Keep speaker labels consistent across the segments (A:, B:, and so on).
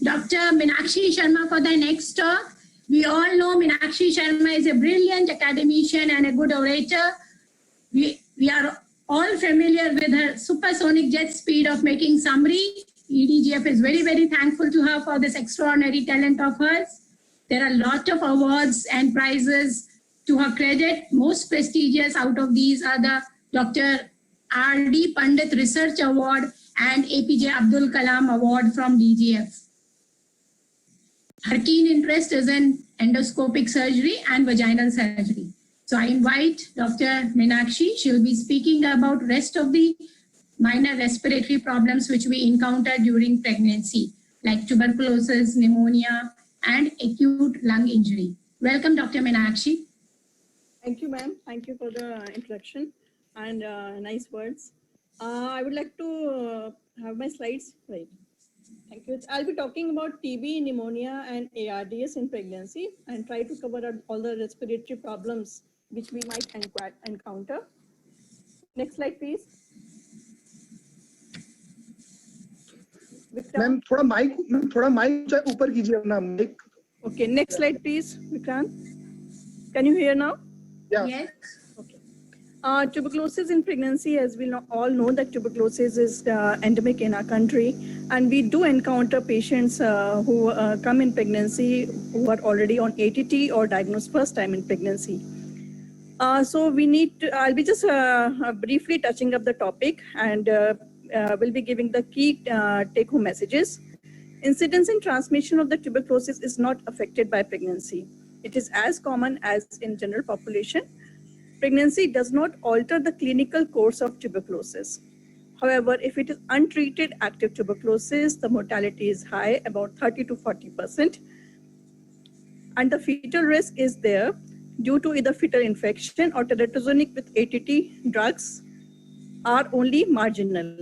A: Dr. Meenakshi Sharma for the next talk. We all know Meenakshi Sharma is a brilliant academician and a good orator. We are all familiar with her supersonic jet speed of making summary. EDGF is very, very thankful to her for this extraordinary talent of hers. There are a lot of awards and prizes to her credit. Most prestigious out of these are the Dr. R.D. Pandit Research Award and APJ Abdul Kalam Award from DGF. Her keen interest is in endoscopic surgery and vaginal surgery. So I invite Dr. Meenakshi. She'll be speaking about rest of the minor respiratory problems which we encounter during pregnancy, like tuberculosis, pneumonia, and acute lung injury. Welcome, Dr. Meenakshi.
B: Thank you, ma'am. Thank you for the introduction and nice words. I would like to have my slides right. Thank you. I'll be talking about TB, pneumonia, and ARDS in pregnancy and try to cover all the respiratory problems which we might encounter. Next slide, please.
C: Ma'am थोड़ा mic ऊपर कीजिए अपना mic.
B: Okay, next slide, please, Vikrant. Can you hear now?
C: Yeah.
A: Yes.
B: Okay. Tuberculosis in pregnancy, as we all know that tuberculosis is endemic in our country, and we do encounter patients who come in pregnancy who are already on ATT or diagnosed first time in pregnancy. So we need to, I'll be just briefly touching up the topic and we'll be giving the key take-home messages. Incidence and transmission of the tuberculosis is not affected by pregnancy. It is as common as in general population. Pregnancy does not alter the clinical course of tuberculosis. However, if it is untreated active tuberculosis, the mortality is high, about 30 to 40%. And the fetal risk is there due to either fetal infection or teratogenic with ATT drugs are only marginal.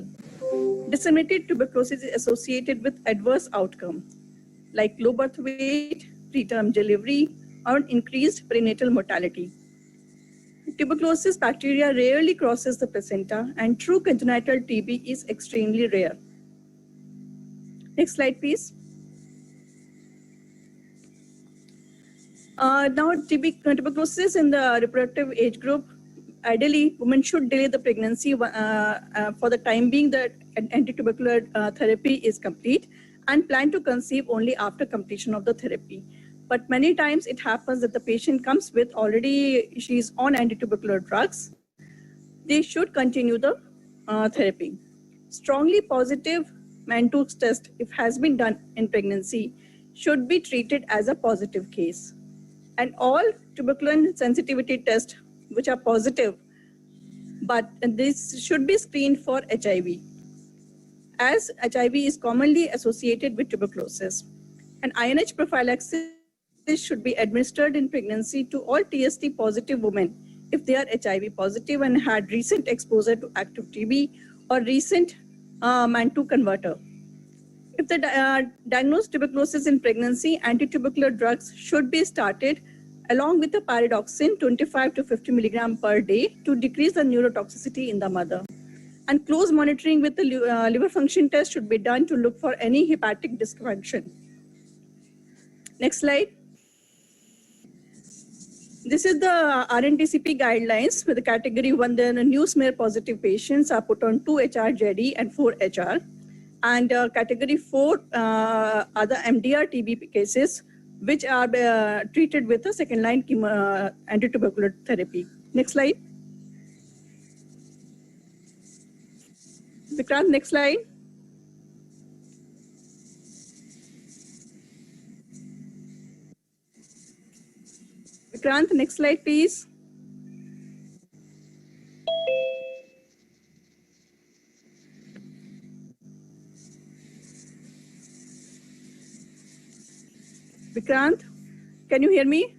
B: Disseminated tuberculosis is associated with adverse outcome like low birth weight, preterm delivery, or increased prenatal mortality. Tuberculosis bacteria rarely crosses the placenta, and true congenital TB is extremely rare. Next slide, please. Now, tuberculosis in the reproductive age group, ideally, women should delay the pregnancy for the time being that anti-tubercular therapy is complete and plan to conceive only after completion of the therapy. But many times it happens that the patient comes with already, she's on anti-tubercular drugs. They should continue the therapy. Strongly positive Mantoux test, if has been done in pregnancy, should be treated as a positive case. And all tuberculin sensitivity tests which are positive, but this should be screened for HIV, as HIV is commonly associated with tuberculosis. And INH prophylaxis should be administered in pregnancy to all TST positive women if they are HIV positive and had recent exposure to active TB or recent Mantoux converter. If the diagnosed tuberculosis in pregnancy, anti-tubercular drugs should be started along with the pyridoxine 25 to 50 milligram per day to decrease the neurotoxicity in the mother. And close monitoring with the liver function test should be done to look for any hepatic dysfunction. Next slide. This is the RNTCP guidelines with the category 1. Then new smear positive patients are put on 2-HR-JD and 4-HR. And category 4 are the MDR TB cases, which are treated with a second-line anti-tubercular therapy. Next slide. Vikrant, next slide. Vikrant, next slide, please. Vikrant, can you hear me?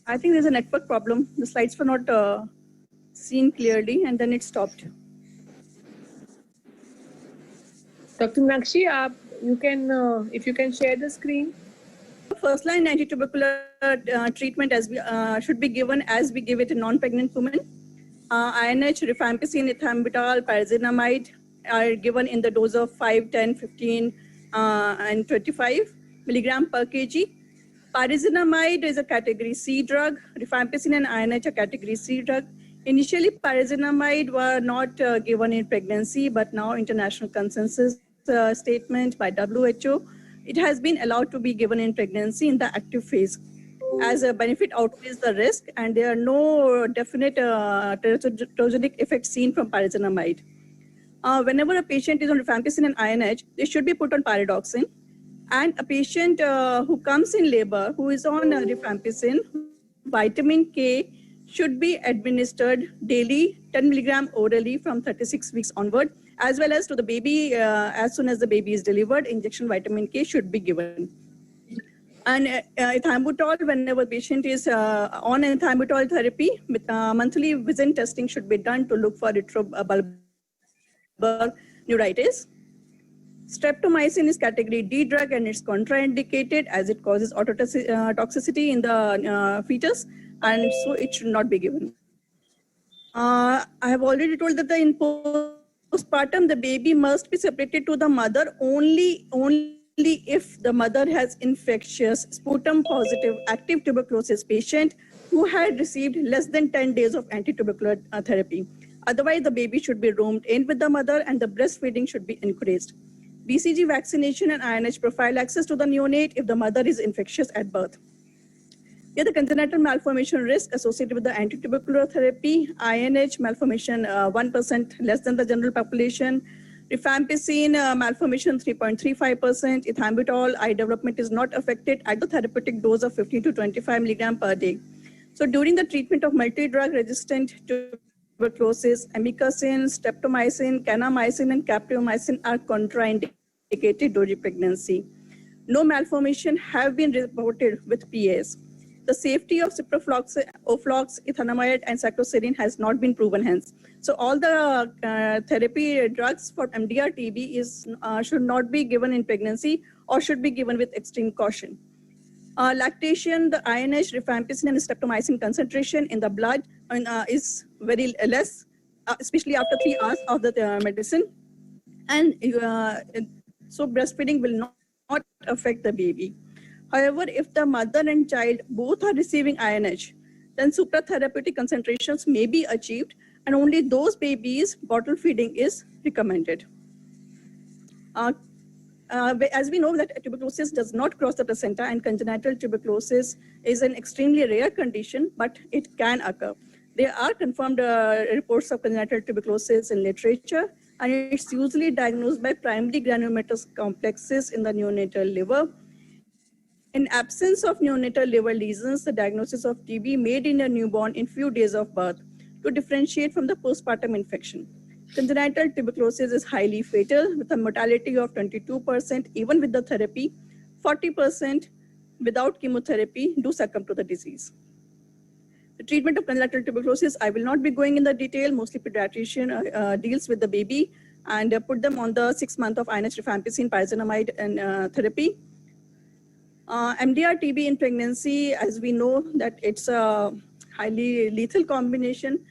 B: I think there's a network problem. The slides were not seen clearly and then it stopped.
D: Dr. Meenakshi, you can, if you can share the screen.
B: first-line anti-tubercular treatment as we, should be given as we give it in non-pregnant women. INH, rifampicin, ethambutol, pyrazinamide are given in the dose of 5, 10, 15, and 25 milligram per kg. Pyrazinamide is a category C drug. Rifampicin and INH are category C drug. Initially, pyrazinamide were not given in pregnancy, but now international consensus statement by WHO, it has been allowed to be given in pregnancy in the active phase, as a benefit outweighs the risk, and there are no definite teratogenic effects seen from pyrazinamide. Whenever a patient is on rifampicin and INH, they should be put on pyridoxine. And a patient who comes in labor, who is on rifampicin, vitamin K should be administered daily, 10 milligram orally from 36 weeks onward, as well as to the baby, as soon as the baby is delivered, injection vitamin K should be given. And ethambutol, whenever patient is on ethambutol therapy, with, monthly vision testing should be done to look for retrobulbar neuritis. Streptomycin is category D drug and it's contraindicated as it causes ototoxicity in the fetus, and so it should not be given. I have already told that in postpartum, the baby must be separated to the mother only if the mother has infectious, sputum positive, active tuberculosis patient who had received less than 10 days of anti-tubercular therapy. Otherwise, the baby should be roamed in with the mother and the breastfeeding should be encouraged. BCG vaccination and INH prophylaxis to the neonate if the mother is infectious at birth. Here, the congenital malformation risk associated with the anti-tubercular therapy, INH malformation 1% less than the general population, rifampicin malformation 3.35%, ethambutol eye development is not affected at the therapeutic dose of 15 to 25 milligram per day. So during the treatment of multi-drug resistant tuberculosis, amikacin, streptomycin, kanamycin, and captomycin are contraindicated during pregnancy. No malformation have been reported with PAS. The safety of ciprofloxacin, oflox, ethanamide, and cycloserine has not been proven hence. So all the therapy drugs for MDR TB should not be given in pregnancy or should be given with extreme caution. Lactation, the INH, rifampicin, and streptomycin concentration in the blood is very less, especially after 3 hours of the medicine. And so breastfeeding will not affect the baby. However, if the mother and child both are receiving INH, then supratherapeutic concentrations may be achieved, and only those babies bottle feeding is recommended. As we know that tuberculosis does not cross the placenta, and congenital tuberculosis is an extremely rare condition, but it can occur. There are confirmed reports of congenital tuberculosis in literature, and it's usually diagnosed by primary granulomatous complexes in the neonatal liver. In absence of neonatal liver lesions, the diagnosis of TB made in a newborn in few days of birth to differentiate from the postpartum infection. Congenital tuberculosis is highly fatal with a mortality of 22%, even with the therapy. 40% without chemotherapy do succumb to the disease. The treatment of congenital tuberculosis, I will not be going in the detail. Mostly pediatrician deals with the baby and put them on the 6 month of INH, rifampicin, pyrazinamide, and therapy. MDR TB in pregnancy, as we know that it's a highly lethal combination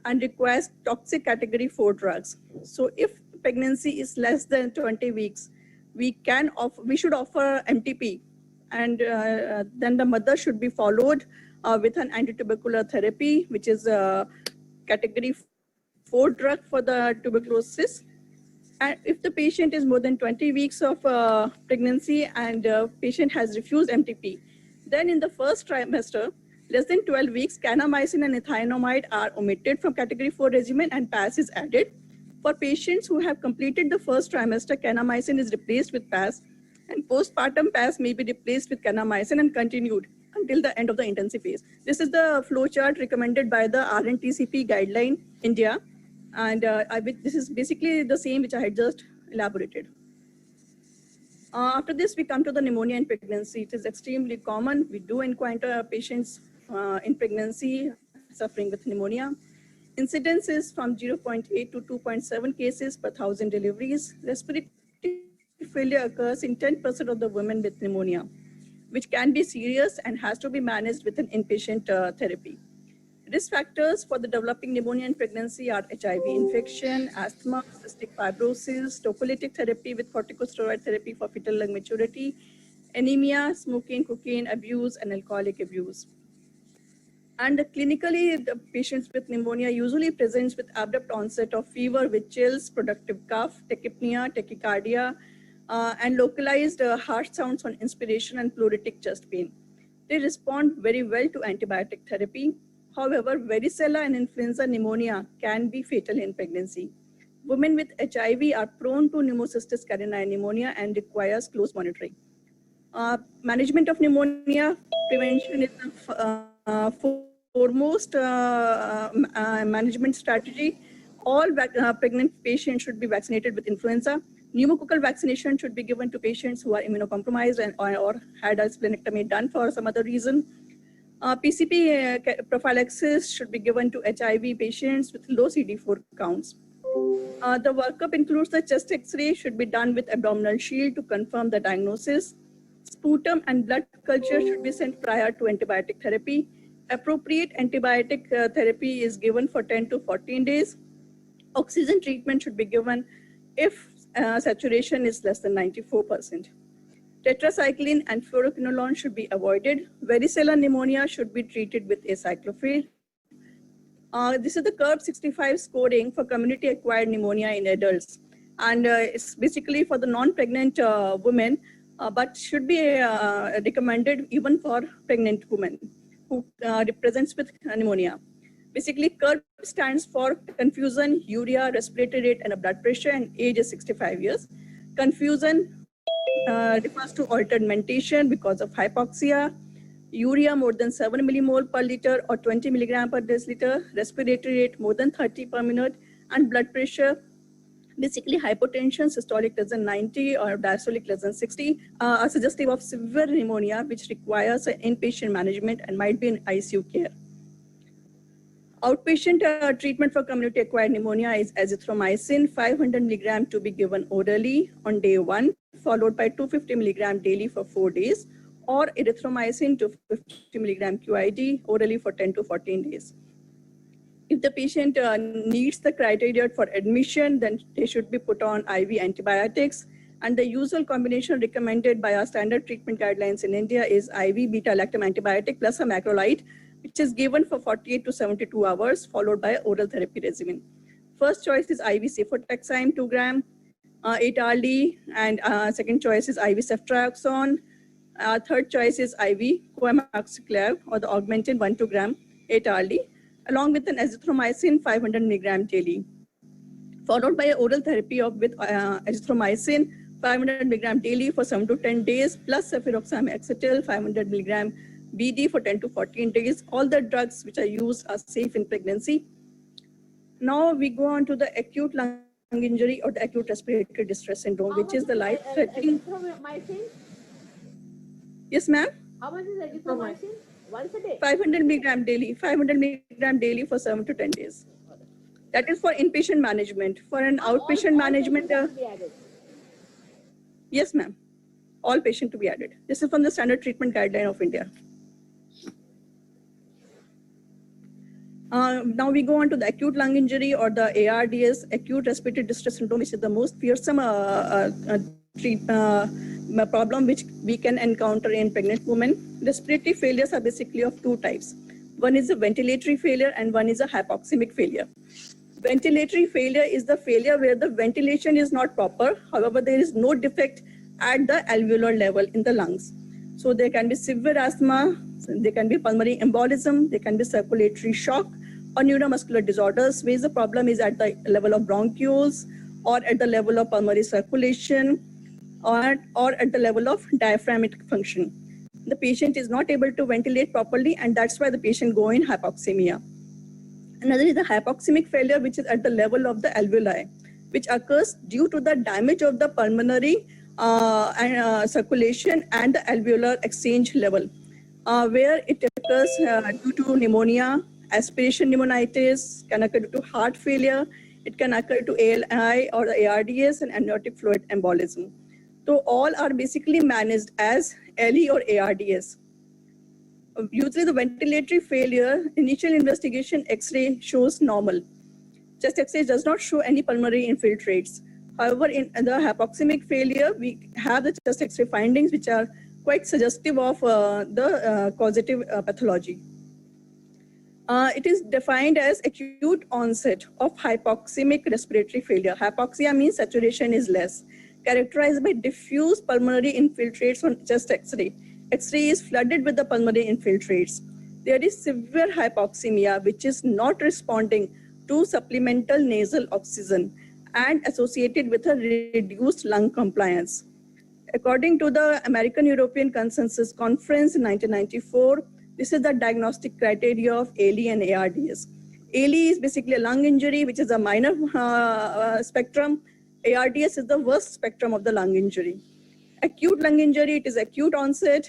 B: and requires toxic category 4 drugs. So if pregnancy is less than 20 weeks, we should offer MTP, and then the mother should be followed with an anti-tubercular therapy, which is a category 4 drug for the tuberculosis. And if the patient is more than 20 weeks of pregnancy and patient has refused MTP, then in the first trimester, less than 12 weeks, kanamycin and ethionamide are omitted from category 4 regimen and PAS is added. For patients who have completed the first trimester, kanamycin is replaced with PAS, and postpartum PAS may be replaced with kanamycin and continued until the end of the intensive phase. This is the flow chart recommended by the RNTCP guideline India. And this is basically the same which I had just elaborated. After this, we come to the pneumonia in pregnancy. It is extremely common. We do encounter patients in pregnancy suffering with pneumonia. Incidence is from 0.8 to 2.7 cases per 1,000 deliveries. Respiratory failure occurs in 10% of the women with pneumonia. which can be serious and has to be managed with an inpatient therapy. Risk factors for the developing pneumonia in pregnancy are HIV infection, asthma, cystic fibrosis, tocolytic therapy with corticosteroid therapy for fetal lung maturity, anemia, smoking, cocaine abuse, and alcoholic abuse. And clinically, the patients with pneumonia usually presents with abrupt onset of fever with chills, productive cough, tachypnea, tachycardia, and localized harsh sounds on inspiration and pleuritic chest pain. They respond very well to antibiotic therapy. However, varicella and influenza pneumonia can be fatal in pregnancy. Women with HIV are prone to pneumocystis carinii pneumonia and requires close monitoring. Management of pneumonia prevention is the foremost management strategy. All pregnant patients should be vaccinated with influenza. Pneumococcal vaccination should be given to patients who are immunocompromised or had a splenectomy done for some other reason. PCP prophylaxis should be given to HIV patients with low CD4 counts. The workup includes the chest X-ray should be done with abdominal shield to confirm the diagnosis. Sputum and blood culture should be sent prior to antibiotic therapy. Appropriate antibiotic therapy is given for 10 to 14 days. Oxygen treatment should be given if saturation is less than 94%. Tetracycline and fluoroquinolone should be avoided. Varicella pneumonia should be treated with acyclovir. This is the CURB 65 scoring for community-acquired pneumonia in adults. And it's basically for the non-pregnant women, but should be recommended even for pregnant women who represents with pneumonia. Basically, CURB stands for confusion, urea, respiratory rate, and blood pressure, and age is 65 years. Confusion refers to altered mentation because of hypoxia. Urea more than 7 millimole per liter or 20 milligram per deciliter. Respiratory rate more than 30 per minute. And blood pressure, basically hypotension, systolic less than 90 or diastolic less than 60, are suggestive of severe pneumonia, which requires an inpatient management and might be in ICU care. Outpatient treatment for community-acquired pneumonia is azithromycin, 500 milligram to be given orally on day 1, followed by 250 milligram daily for 4 days, or erythromycin 250 milligram QID orally for 10 to 14 days. If the patient needs the criteria for admission, then they should be put on IV antibiotics. And the usual combination recommended by our standard treatment guidelines in India is IV beta-lactam antibiotic plus a macrolide, which is given for 48 to 72 hours, followed by oral therapy regimen. First choice is IV cefotaxime 2 gram, 8 hourly, and second choice is IV ceftriaxone. Third choice is IV coamoxiclav or the augmentin 1-2 gram, 8 hourly, along with an azithromycin 500 milligram daily, followed by oral therapy with azithromycin 500 milligram daily for 7 to 10 days, plus cefuroxime 500 milligram BD for 10 to 14 days. All the drugs which are used are safe in pregnancy. Now we go on to the acute lung injury or the acute respiratory distress syndrome, which is the life-threatening. Yes, ma'am?
D: How much is azithromycin? Once a day?
B: 500 milligram daily, 500 milligram daily for 7 to 10 days. That is for inpatient management. For an outpatient management,
D: patients to be added.
B: yes, ma'am. All patients to be added. This is from the standard treatment guideline of India. Now we go on to the acute lung injury or the ARDS, acute respiratory distress syndrome, which is the most fearsome problem which we can encounter in pregnant women. Respiratory failures are basically of 2 types. One is a ventilatory failure and one is a hypoxemic failure. Ventilatory failure is the failure where the ventilation is not proper. However, there is no defect at the alveolar level in the lungs. So there can be severe asthma, there can be pulmonary embolism, there can be circulatory shock or neuromuscular disorders, where the problem is at the level of bronchioles or at the level of pulmonary circulation or at the level of diaphragmatic function. The patient is not able to ventilate properly, and that's why the patient go in hypoxemia. Another is the hypoxemic failure, which is at the level of the alveoli, which occurs due to the damage of the pulmonary circulation and the alveolar exchange level, where it occurs due to pneumonia, aspiration pneumonitis, can occur due to heart failure, it can occur to ALI or the ARDS and amniotic fluid embolism. So all are basically managed as LE or ARDS. Usually the ventilatory failure, initial investigation X-ray shows normal. Chest X-ray does not show any pulmonary infiltrates. However, in the hypoxemic failure, we have the chest X-ray findings which are quite suggestive of the causative pathology. It is defined as acute onset of hypoxemic respiratory failure. Hypoxia means saturation is less, characterized by diffuse pulmonary infiltrates on chest X-ray. X-ray is flooded with the pulmonary infiltrates. There is severe hypoxemia, which is not responding to supplemental nasal oxygen and associated with a reduced lung compliance. According to the American European Consensus Conference in 1994, this is the diagnostic criteria of ALE and ARDS. ALE is basically a lung injury, which is a minor spectrum. ARDS is the worst spectrum of the lung injury. Acute lung injury, it is acute onset.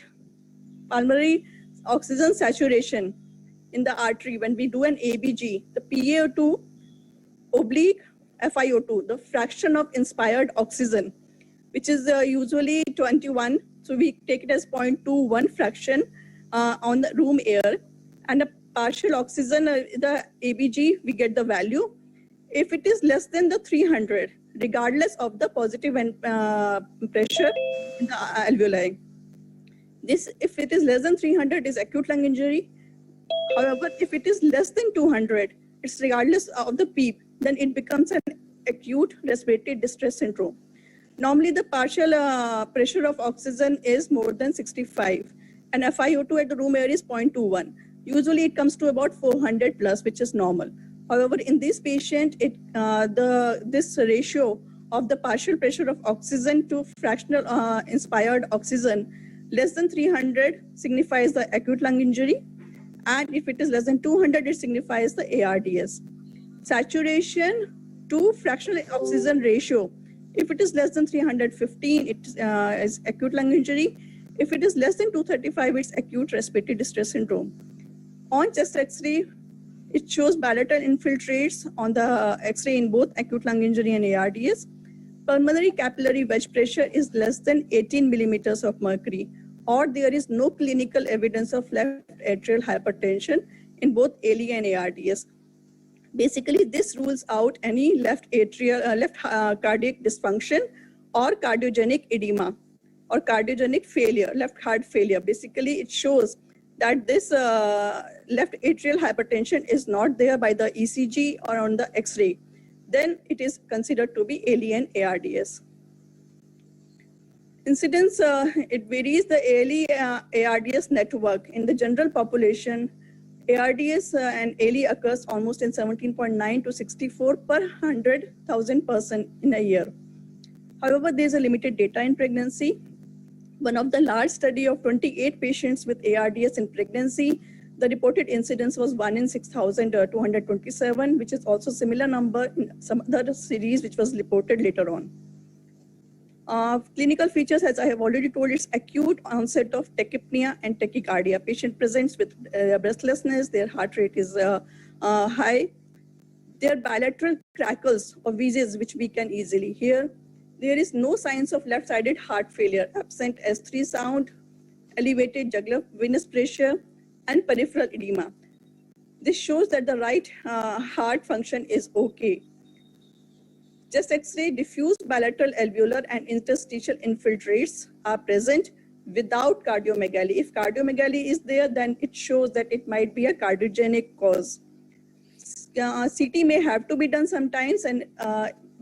B: Pulmonary oxygen saturation in the artery, when we do an ABG, the PaO2 oblique FiO2, the fraction of inspired oxygen, which is usually 21. So we take it as 0.21 fraction on the room air, and a partial oxygen, the ABG, we get the value. If it is less than the 300, regardless of the positive pressure in the alveoli. This, if it is less than 300, is acute lung injury. However, if it is less than 200, it's regardless of the PEEP, then it becomes an acute respiratory distress syndrome. Normally, the partial pressure of oxygen is more than 65, and FiO2 at the room air is 0.21. Usually, it comes to about 400 plus, which is normal. However, in this patient, this ratio of the partial pressure of oxygen to fractional inspired oxygen less than 300 signifies the acute lung injury, and if it is less than 200, it signifies the ARDS. Saturation to fractional oxygen ratio, if it is less than 315, it is acute lung injury. If it is less than 235, it's acute respiratory distress syndrome. On chest X-ray, it shows bilateral infiltrates on the X-ray in both acute lung injury and ARDS. Pulmonary capillary wedge pressure is less than 18 millimeters of mercury, or there is no clinical evidence of left atrial hypertension in both ALE and ARDS. Basically, this rules out any left cardiac dysfunction or cardiogenic edema or cardiogenic failure, left heart failure. Basically, it shows that this left atrial hypertension is not there by the ECG or on the X-ray. Then it is considered to be ALE and ARDS. Incidence, it varies the ALE ARDS network. In the general population, ARDS and ALE occurs almost in 17.9 to 64 per 100,000 person in a year. However, there is a limited data in pregnancy. One of the large study of 28 patients with ARDS in pregnancy, the reported incidence was 1 in 6,227, which is also similar number in some other series which was reported later on. Clinical features, as I have already told, it's acute onset of tachypnea and tachycardia. Patient presents with breathlessness, their heart rate is high. There are bilateral crackles or wheezes, which we can easily hear. There is no signs of left-sided heart failure, absent S3 sound, elevated jugular venous pressure, and peripheral edema. This shows that the right heart function is okay. Chest X-ray, diffuse bilateral alveolar and interstitial infiltrates are present without cardiomegaly. If cardiomegaly is there, then it shows that it might be a cardiogenic cause. CT may have to be done sometimes, and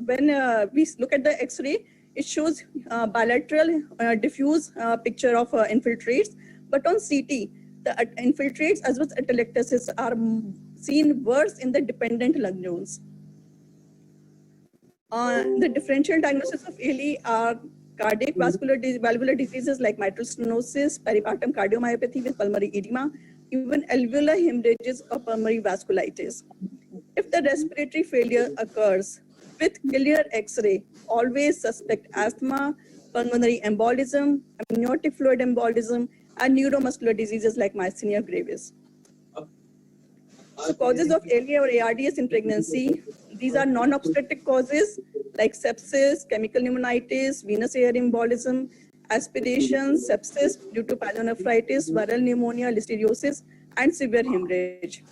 B: when we look at the X-ray, it shows bilateral diffuse picture of infiltrates, but on CT, the infiltrates as well as atelectasis are seen worse in the dependent lung nodes. The differential diagnosis of ALE are cardiac valvular diseases like mitral stenosis, peripartum cardiomyopathy with pulmonary edema, even alveolar hemorrhages or pulmonary vasculitis. If the respiratory failure occurs with clear X-ray, always suspect asthma, pulmonary embolism, amniotic fluid embolism, and neuromuscular diseases like myasthenia gravis. So causes of ALE or ARDS in pregnancy, these are non-obstetric causes like sepsis, chemical pneumonitis, venous air embolism, aspiration, sepsis due to pyelonephritis, viral pneumonia, listeriosis, and severe hemorrhage.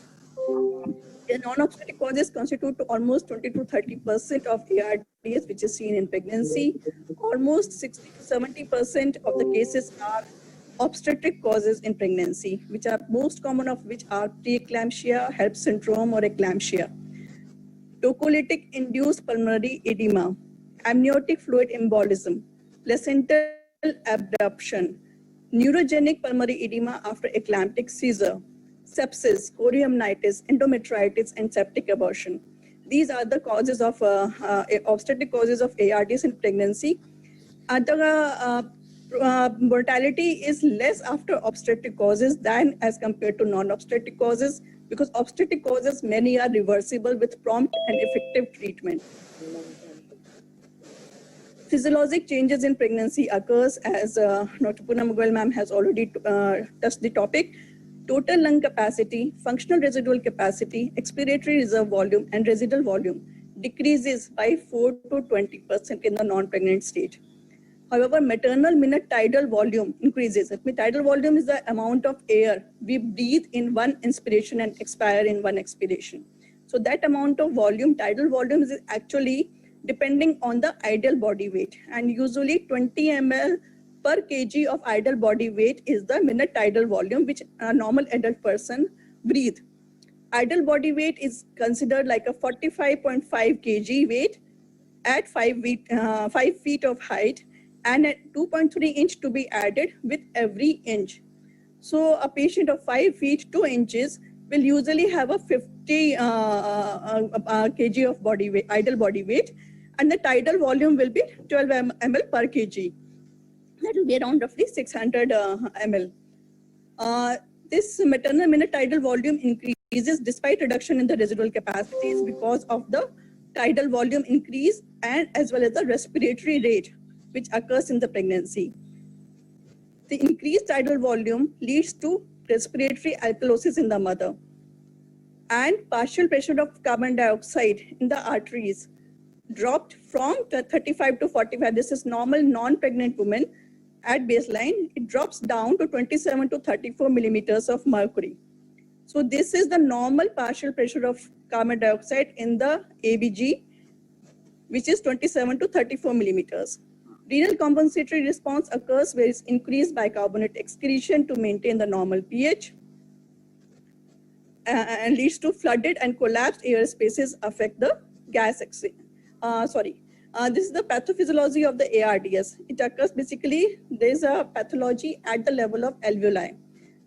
B: The non-obstetric causes constitute to almost 20 to 30% of ARDS, which is seen in pregnancy. Almost 60 to 70% of the cases are obstetric causes in pregnancy, which are most common of which are preeclampsia, HELLP syndrome, or eclampsia. Tocolytic induced pulmonary edema, amniotic fluid embolism, placental abruption, neurogenic pulmonary edema after eclamptic seizure, sepsis, chorioamnitis, endometritis, and septic abortion. These are the causes of obstetric causes of ARDS in pregnancy. The mortality is less after obstetric causes than as compared to non-obstetric causes, because obstetric causes, many are reversible with prompt and effective treatment. Physiologic changes in pregnancy occurs as Dr. Poonam Goel ma'am has already touched the topic. Total lung capacity, functional residual capacity, expiratory reserve volume, and residual volume decreases by 4 to 20% in the non-pregnant state. However, maternal minute tidal volume increases. Tidal volume is the amount of air we breathe in one inspiration and expire in one expiration. So that amount of volume, tidal volume, is actually depending on the ideal body weight, and usually 20 ml per kg of ideal body weight is the minute tidal volume which a normal adult person breathe. Ideal body weight is considered like a 45.5 kg weight at 5 feet of height, and at 2.3 inch to be added with every inch. So a patient of 5 feet 2 inches will usually have a 50 kg of body weight, ideal body weight, and the tidal volume will be 12 ml per kg. That will be around roughly 600 ml. This maternal minute tidal volume increases despite reduction in the residual capacities because of the tidal volume increase and as well as the respiratory rate which occurs in the pregnancy. The increased tidal volume leads to respiratory alkalosis in the mother, and partial pressure of carbon dioxide in the arteries dropped from 35 to 45. This is normal non-pregnant women. At baseline, it drops down to 27 to 34 millimeters of mercury. So this is the normal partial pressure of carbon dioxide in the ABG, which is 27 to 34 millimeters. Renal compensatory response occurs where it's increased bicarbonate excretion to maintain the normal pH and leads to flooded and collapsed air spaces affect the gas exchange. This is the pathophysiology of the ARDS. It occurs basically, there is a pathology at the level of alveoli.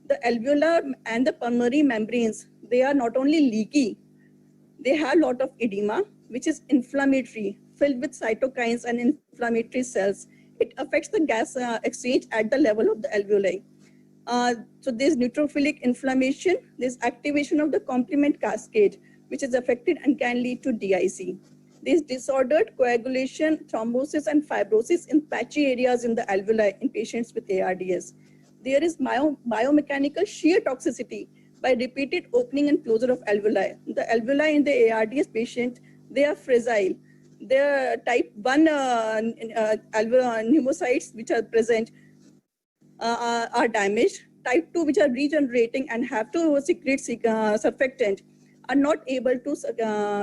B: The alveolar and the pulmonary membranes, they are not only leaky, they have a lot of edema, which is inflammatory, filled with cytokines and inflammatory cells. It affects the gas exchange at the level of the alveoli. So there's neutrophilic inflammation, there's activation of the complement cascade, which is affected and can lead to DIC. There's disordered coagulation, thrombosis, and fibrosis in patchy areas in the alveoli in patients with ARDS. There is biomechanical shear toxicity by repeated opening and closure of alveoli. The alveoli in the ARDS patient, they are fragile. Their type 1 pneumocytes which are present are damaged. Type 2 which are regenerating and have to secrete surfactant are not able to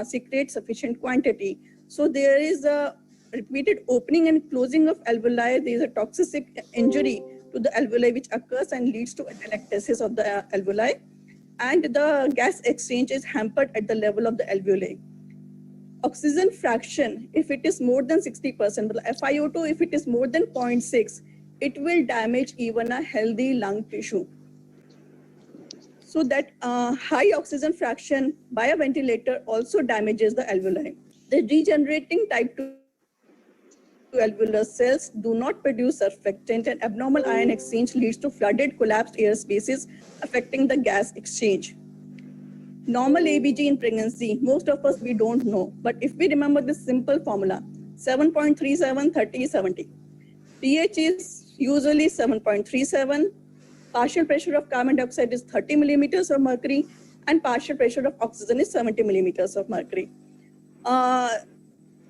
B: secrete sufficient quantity. So there is a repeated opening and closing of alveoli. There is a toxic injury to the alveoli which occurs and leads to atelectasis of the alveoli. And the gas exchange is hampered at the level of the alveoli. Oxygen fraction, if it is more than 60%, FiO2, if it is more than 0.6, it will damage even a healthy lung tissue. So that high oxygen fraction by a ventilator also damages the alveoli. The regenerating type 2 alveolar cells do not produce surfactant, and abnormal ion exchange leads to flooded, collapsed air spaces affecting the gas exchange. Normal ABG in pregnancy, most of us, we don't know. But if we remember this simple formula, 7.37, 30, 70. pH is usually 7.37. Partial pressure of carbon dioxide is 30 millimeters of mercury, and partial pressure of oxygen is 70 millimeters of mercury.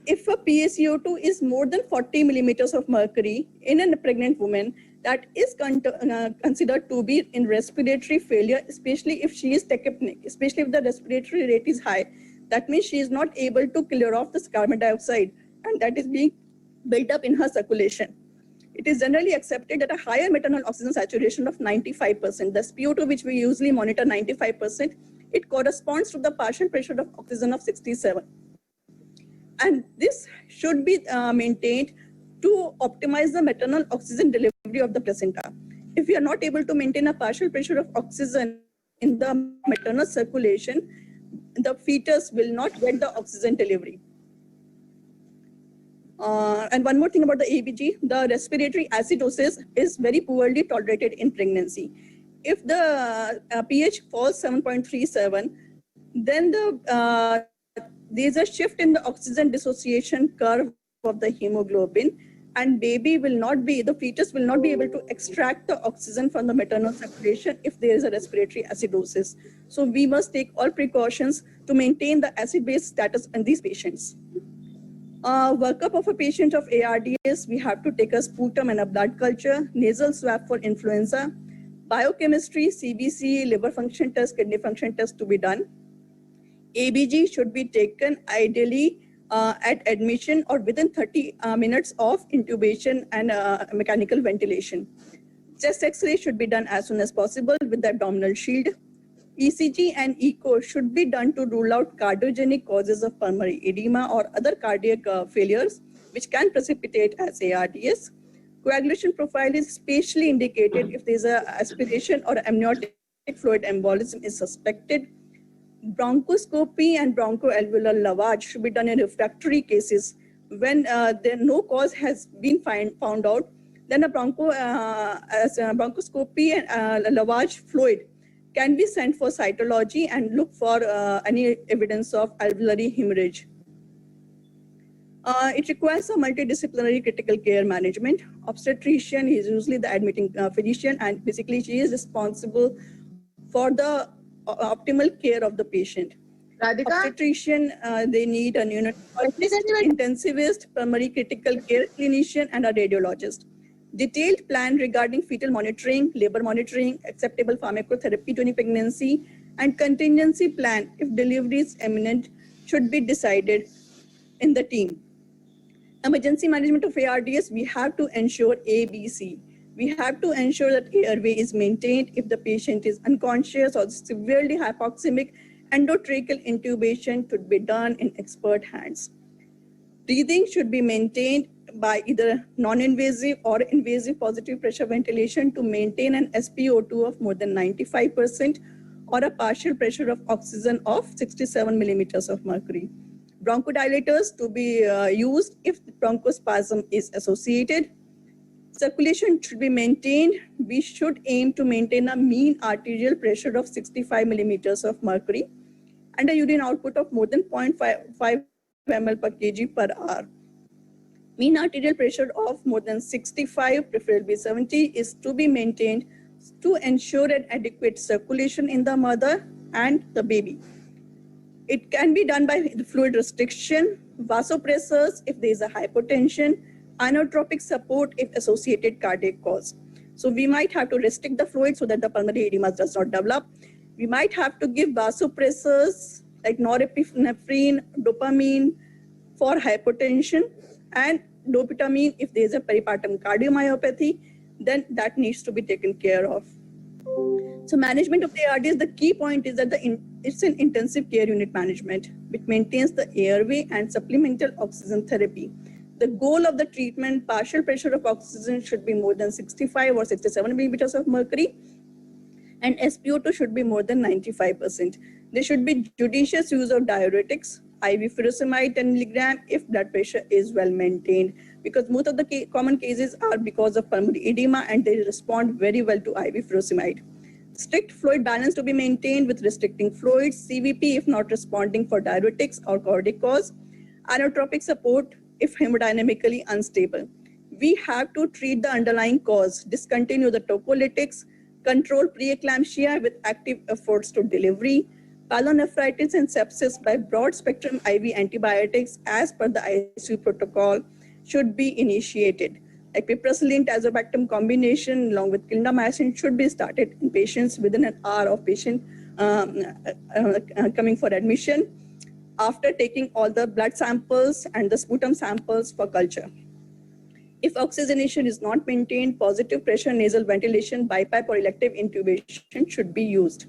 B: if a PaCO2 is more than 40 millimeters of mercury in a pregnant woman, that is considered to be in respiratory failure, especially if she is tachypneic, especially if the respiratory rate is high. That means she is not able to clear off this carbon dioxide, and that is being built up in her circulation. It is generally accepted that a higher maternal oxygen saturation of 95%, the SpO2 which we usually monitor 95%, it corresponds to the partial pressure of oxygen of 67. And this should be maintained to optimize the maternal oxygen delivery of the placenta. If we are not able to maintain a partial pressure of oxygen in the maternal circulation, the fetus will not get the oxygen delivery. And one more thing about the ABG, the respiratory acidosis is very poorly tolerated in pregnancy. If the pH falls 7.37, then there's a shift in the oxygen dissociation curve of the hemoglobin, and the fetus will not be able to extract the oxygen from the maternal circulation if there is a respiratory acidosis. So we must take all precautions to maintain the acid-base status in these patients. Workup of a patient of ARDS, we have to take a sputum and a blood culture, nasal swab for influenza, biochemistry, CBC, liver function test, kidney function test to be done. ABG should be taken ideally at admission or within 30 minutes of intubation and mechanical ventilation. Chest X-ray should be done as soon as possible with the abdominal shield. ECG and echo should be done to rule out cardiogenic causes of pulmonary edema or other cardiac failures, which can precipitate as ARDS. Coagulation profile is specially indicated if there is an aspiration or amniotic fluid embolism is suspected. Bronchoscopy and bronchoalveolar lavage should be done in refractory cases when no cause has been found out. Then a bronchoscopy and lavage fluid can be sent for cytology and look for any evidence of alveolar hemorrhage. It requires a multidisciplinary critical care management. Obstetrician is usually the admitting physician, and basically she is responsible for the optimal care of the patient.
E: Radhika?
B: Obstetrician, they need a neonatologist, intensivist, primary critical care clinician, and a radiologist. Detailed plan regarding fetal monitoring, labor monitoring, acceptable pharmacotherapy during pregnancy, and contingency plan if delivery is imminent should be decided in the team. Emergency management of ARDS, we have to ensure ABC. We have to ensure that airway is maintained. If the patient is unconscious or severely hypoxemic, endotracheal intubation should be done in expert hands. Breathing should be maintained by either non-invasive or invasive positive pressure ventilation to maintain an SpO2 of more than 95% or a partial pressure of oxygen of 67 millimeters of mercury. Bronchodilators to be used if bronchospasm is associated. Circulation should be maintained. We should aim to maintain a mean arterial pressure of 65 millimeters of mercury and a urine output of more than 0.5 ml per kg per hour. Mean arterial pressure of more than 65, preferably 70, is to be maintained to ensure an adequate circulation in the mother and the baby. It can be done by fluid restriction, vasopressors if there is a hypotension, inotropic support if associated cardiac cause. So we might have to restrict the fluid so that the pulmonary edema does not develop. We might have to give vasopressors like norepinephrine, dopamine for hypotension, and dopamine if there is a peripartum cardiomyopathy, then that needs to be taken care of. So management of the ARDS, the key point is that it's an intensive care unit management, which maintains the airway and supplemental oxygen therapy. The goal of the treatment, partial pressure of oxygen should be more than 65 or 67 millimeters of mercury, and SpO2 should be more than 95%. There should be judicious use of diuretics, IV furosemide 10 milligram if blood pressure is well maintained, because most of the common cases are because of pulmonary edema and they respond very well to IV furosemide. Strict fluid balance to be maintained with restricting fluids, CVP if not responding for diuretics or cardiac cause, inotropic support if hemodynamically unstable. We have to treat the underlying cause, discontinue the tocolytics, control preeclampsia with active efforts to delivery, pyelonephritis and sepsis by broad spectrum IV antibiotics as per the ICU protocol should be initiated. Like piperacillin tazobactam combination along with clindamycin should be started in patients within an hour of patient coming for admission after taking all the blood samples and the sputum samples for culture. If oxygenation is not maintained, positive pressure nasal ventilation, BiPAP or elective intubation should be used.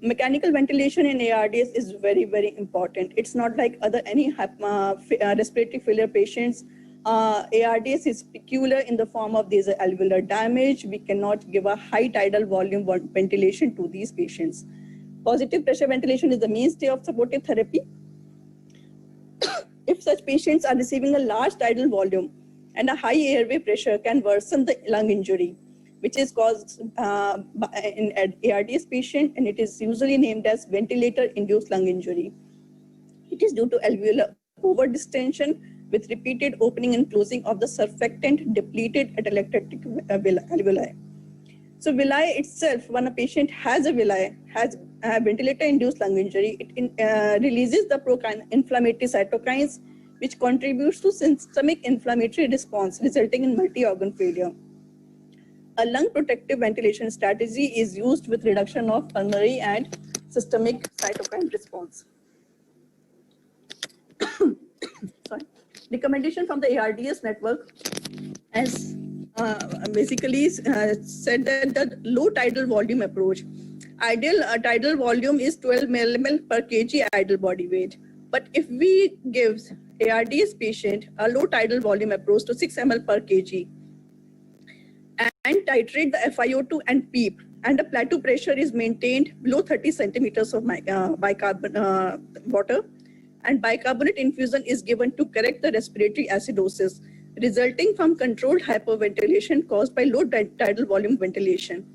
B: Mechanical ventilation in ARDS is very, very important. It's not like any respiratory failure patients. ARDS is peculiar in the form of there's alveolar damage. We cannot give a high tidal volume ventilation to these patients. Positive pressure ventilation is the mainstay of supportive therapy. If such patients are receiving a large tidal volume and a high airway pressure can worsen the lung injury, which is caused in an ARDS patient, and it is usually named as ventilator-induced lung injury. It is due to alveolar overdistension with repeated opening and closing of the surfactant depleted at electrolytic alveoli. So villi itself, when a patient has a villi, has a ventilator-induced lung injury, it releases the pro-inflammatory cytokines, which contributes to systemic inflammatory response, resulting in multi-organ failure. A lung protective ventilation strategy is used with reduction of pulmonary and systemic cytokine response. Sorry. Recommendation from the ARDS network has basically said that the low tidal volume approach. Ideal tidal volume is 12 mmol per kg idle body weight. But if we give ARDS patient a low tidal volume approach to 6 ml per kg and titrate the FiO2 and PEEP, and the plateau pressure is maintained below 30 centimeters of bicarbonate water, and bicarbonate infusion is given to correct the respiratory acidosis resulting from controlled hyperventilation caused by low tidal volume ventilation,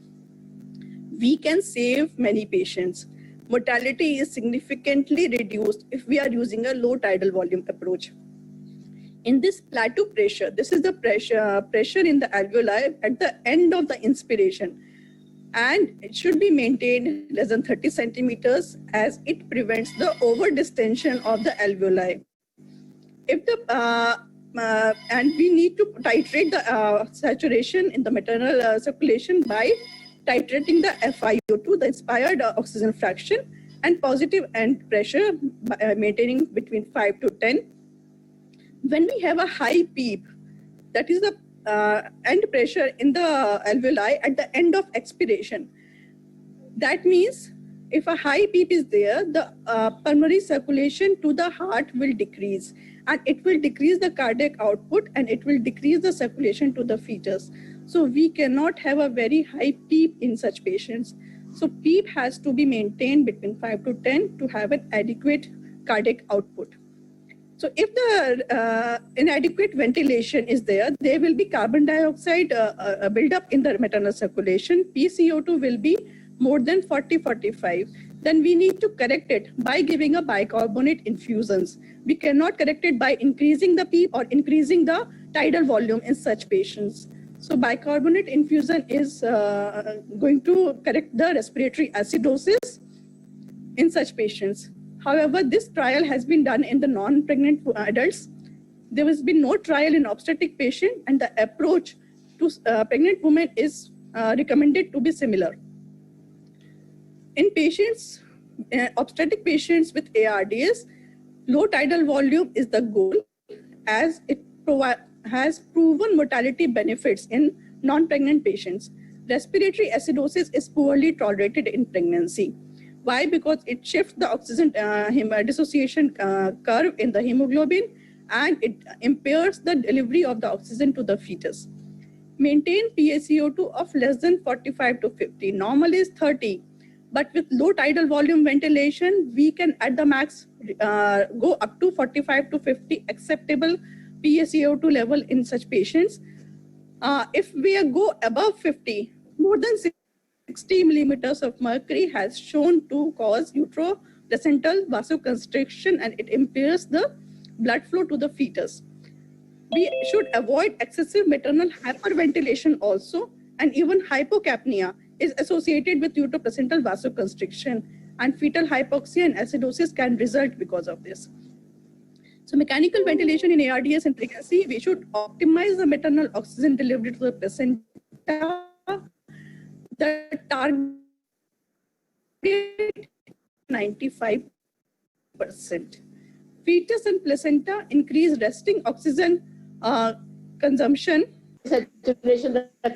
B: we can save many patients. Mortality is significantly reduced if we are using a low tidal volume approach. In this plateau pressure, this is the pressure in the alveoli at the end of the inspiration, and it should be maintained less than 30 centimeters as it prevents the overdistension of the alveoli. If the and we need to titrate the saturation in the maternal circulation by titrating the FiO2, the inspired oxygen fraction, and positive end pressure by maintaining between 5 to 10. When we have a high PEEP, that is the end pressure in the alveoli at the end of expiration. That means if a high PEEP is there, the pulmonary circulation to the heart will decrease, and it will decrease the cardiac output, and it will decrease the circulation to the fetus. So we cannot have a very high PEEP in such patients. So PEEP has to be maintained between 5 to 10 to have an adequate cardiac output. So if the inadequate ventilation is there, there will be carbon dioxide buildup in the maternal circulation. PCO2 will be more than 40-45. Then we need to correct it by giving a bicarbonate infusions. We cannot correct it by increasing the PEEP or increasing the tidal volume in such patients. So bicarbonate infusion is going to correct the respiratory acidosis in such patients. However, this trial has been done in the non-pregnant adults. There has been no trial in obstetric patient, and the approach to pregnant women is recommended to be similar. In patients, obstetric patients with ARDS, low tidal volume is the goal, as it has proven mortality benefits in non-pregnant patients. Respiratory acidosis is poorly tolerated in pregnancy. Why? Because it shifts the oxygen dissociation curve in the hemoglobin, and it impairs the delivery of the oxygen to the fetus. Maintain PaCO2 of less than 45 to 50. Normal is 30. But with low tidal volume ventilation, we can at the max go up to 45 to 50 acceptable PaCO2 level in such patients. If we go above 50, more than 60 millimeters of mercury has shown to cause uteroplacental vasoconstriction, and it impairs the blood flow to the fetus. We should avoid excessive maternal hyperventilation also, and even hypocapnia is associated with uteroplacental vasoconstriction, and fetal hypoxia and acidosis can result because of this. So mechanical ventilation in ARDS and pregnancy, we should optimize the maternal oxygen delivery to the placenta. The target 95%. Fetus and placenta increase resting oxygen consumption.
D: Saturation